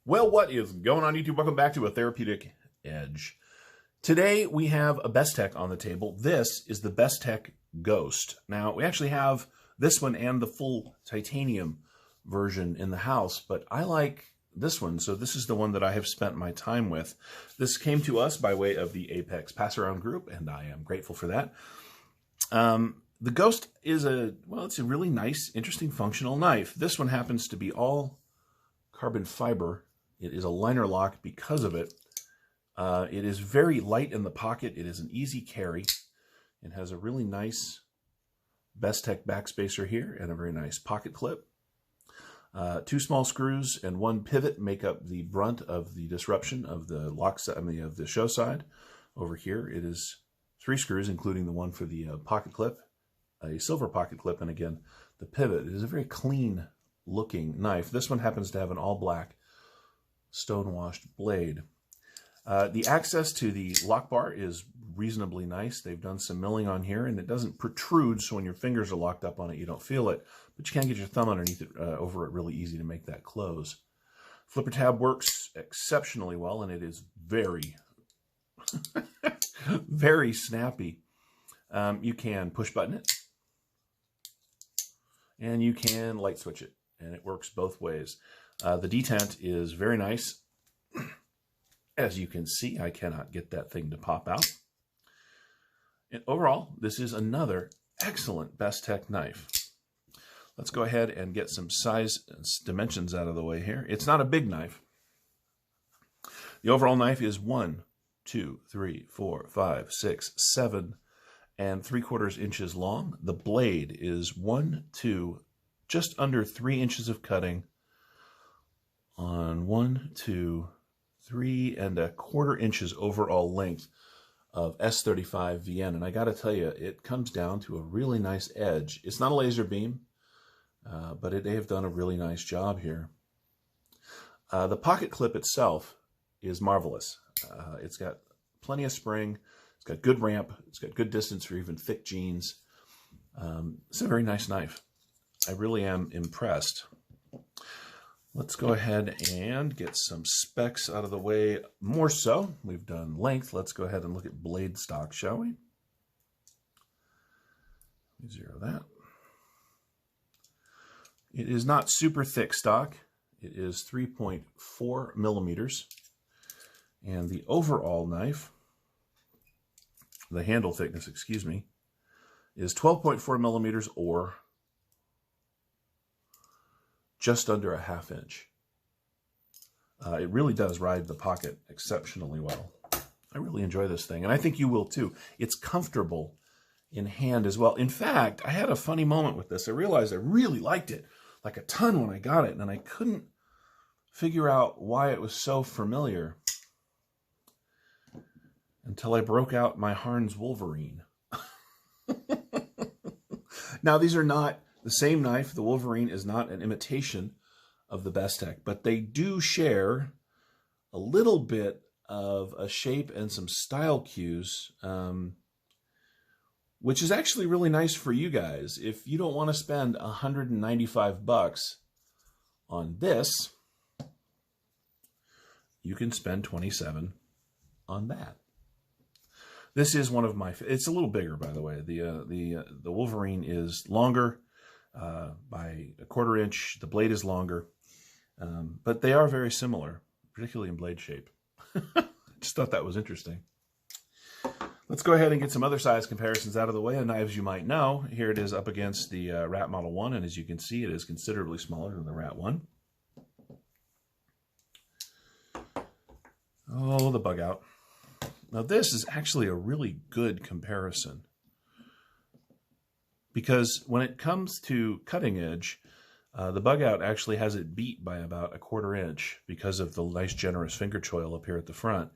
Well, what is going on YouTube? Welcome back to A Therapeutic Edge. Today we have a Bestech on the table. This is the Bestech Ghost. Now, we actually have this one and the full titanium version in the house, but I like this one, so this is the one that I have spent my time with. This came to us by way of the Apex Pass-Around group, and I am grateful for that. The Ghost is it's a really nice, interesting, functional knife. This one happens to be all carbon fiber. It is a liner lock because of it. It is very light in the pocket. It is an easy carry. It has a really nice Bestech backspacer here and a very nice pocket clip. 2 small screws and 1 pivot make up the brunt of the disruption of the lock side, of the show side. Over here, it is 3 screws, including the one for the pocket clip, a silver pocket clip, and again, the pivot. It is a very clean looking knife. This one happens to have an all black stone-washed blade. The access to the lock bar is reasonably nice. They've done some milling on here, and it doesn't protrude, so when your fingers are locked up on it, you don't feel it. But you can get your thumb underneath it, over it really easy to make that close. Flipper tab works exceptionally well, and it is very, very snappy. You can push button it, and you can light switch it, and it works both ways. The detent is very nice. As you can see, I cannot get that thing to pop out. And overall, this is another excellent Bestech knife. Let's go ahead and get some size dimensions out of the way here. It's not a big knife. The overall knife is 1, 2, 3, 4, 5, 6, 7 and 3/4 inches long. The blade is 1, 2, just under 3 inches of cutting on 1, 2, 3 1/4 inches overall length of S35 VN. And I got to tell you, it comes down to a really nice edge. It's not a laser beam, but they have done a really nice job here. The pocket clip itself is marvelous. It's got plenty of spring. It's got good ramp. It's got good distance for even thick jeans. It's a very nice knife. I really am impressed. Let's go ahead and get some specs out of the way more so. We've done length. Let's go ahead and look at blade stock, shall we? Zero that. It is not super thick stock. It is 3.4 millimeters. And the overall knife, the handle thickness, excuse me, is 12.4 millimeters or just under a 1/2 inch. It really does ride the pocket exceptionally well. I really enjoy this thing, and I think you will too. It's comfortable in hand as well. In fact, I had a funny moment with this. I realized I really liked it, like a ton when I got it, and I couldn't figure out why it was so familiar until I broke out my Harns Wolverine. Now, these are not the same knife. The Wolverine is not an imitation of the Bestech, but they do share a little bit of a shape and some style cues, which is actually really nice for you guys. If you don't want to spend $195 on this, you can spend $27 on that. This is one of my. It's a little bigger, by the way. The Wolverine is longer by 1/4 inch. The blade is longer, but they are very similar, particularly in blade shape. Just thought that was interesting. Let's go ahead and get some other size comparisons out of the way. And knives you might know. Here it is up against the Rat Model 1, and as you can see, it is considerably smaller than the Rat 1. Oh, the bug out. Now this is actually a really good comparison, because when it comes to cutting edge, the bug out actually has it beat by about 1/4 inch because of the nice generous finger choil up here at the front.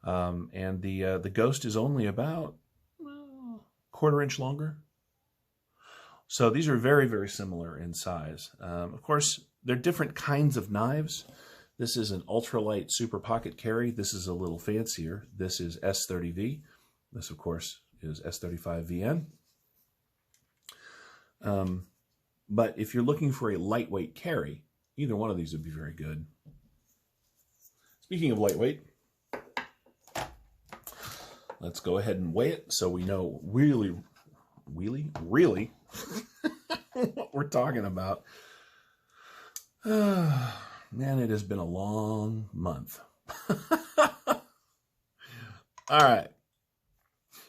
And the Ghost is only about 1/4 inch longer. So these are very, very similar in size. Of course, they're different kinds of knives. This is an ultralight super pocket carry. This is a little fancier. This is S30V. This, of course, is S35 VN. But if you're looking for a lightweight carry, either one of these would be very good. Speaking of lightweight, let's go ahead and weigh it so we know really what we're talking about. Man, it has been a long month. All right.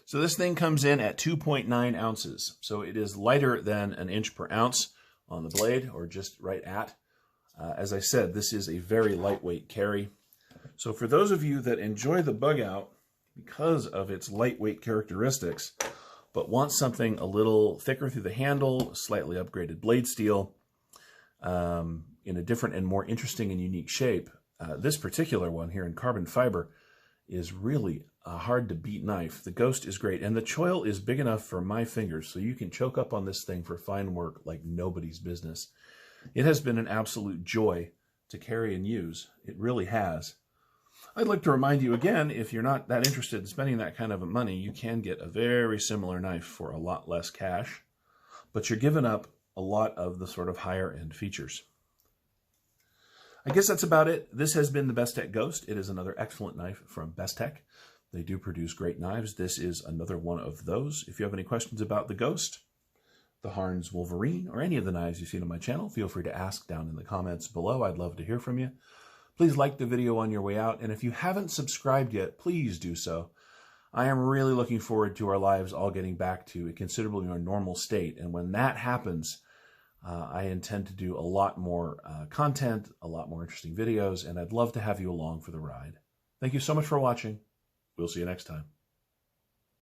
So this thing comes in at 2.9 ounces. So it is lighter than an inch per ounce on the blade, or just right at. As I said, this is a very lightweight carry. So for those of you that enjoy the Bug Out because of its lightweight characteristics, but want something a little thicker through the handle, slightly upgraded blade steel, in a different and more interesting and unique shape, this particular one here in carbon fiber is really a hard to beat knife. The Ghost is great, and the choil is big enough for my fingers, so you can choke up on this thing for fine work like nobody's business. It has been an absolute joy to carry and use. It really has. I'd like to remind you again, if you're not that interested in spending that kind of money, you can get a very similar knife for a lot less cash, but you're giving up a lot of the sort of higher end features. I guess that's about it. This has been the Bestech Ghost. It is another excellent knife from Bestech. They do produce great knives. This is another one of those. If you have any questions about the Ghost, the Harns Wolverine, or any of the knives you've seen on my channel, feel free to ask down in the comments below. I'd love to hear from you. Please like the video on your way out, and if you haven't subscribed yet, please do so. I am really looking forward to our lives all getting back to a considerably more normal state, and when that happens, I intend to do a lot more content, a lot more interesting videos, and I'd love to have you along for the ride. Thank you so much for watching. We'll see you next time.